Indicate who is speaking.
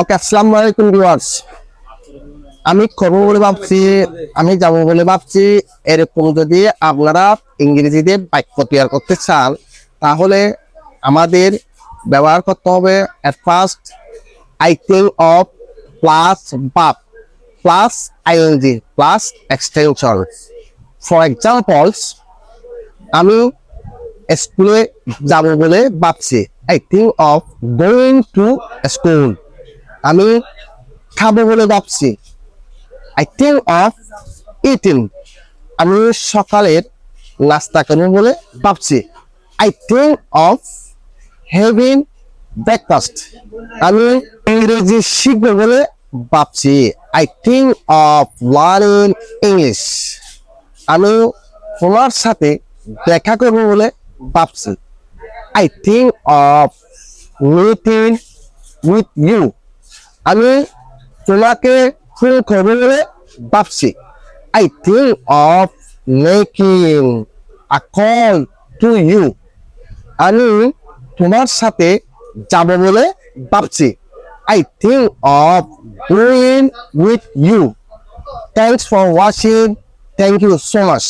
Speaker 1: ওকে, আসসালামু আলাইকুম ভিউয়ার্স। আমি করবো বলে ভাবছি, আমি যাবো বলে ভাবছি। এরকম যদি আপনারা ইংরেজিতে বাক্য তৈরি করতে চান, তাহলে আমাদের ব্যবহার করতে হবে at first item of plus verb plus ING plus extension. For examples, আমি স্কুলে যাবো বলে ভাবছি। I think of going to school. আমি খাবো বলে ভাবছি। I think of eating. আমি সকালের নাস্তা করবো বলে ভাবছি। I think of having breakfast. আমি ইংরেজি শিখবো বলে ভাবছি। I think of learning English. আমি তোমার সাথে দেখা করবো বলে ভাবছি। I think of meeting with you. আমি তোমাকে ফোন করবো বলে ভাবছি। I think of making a call to you. আমি তোমার সাথে যাব বলে ভাবছি। I think of going with you. Thanks for watching. Thank you so much.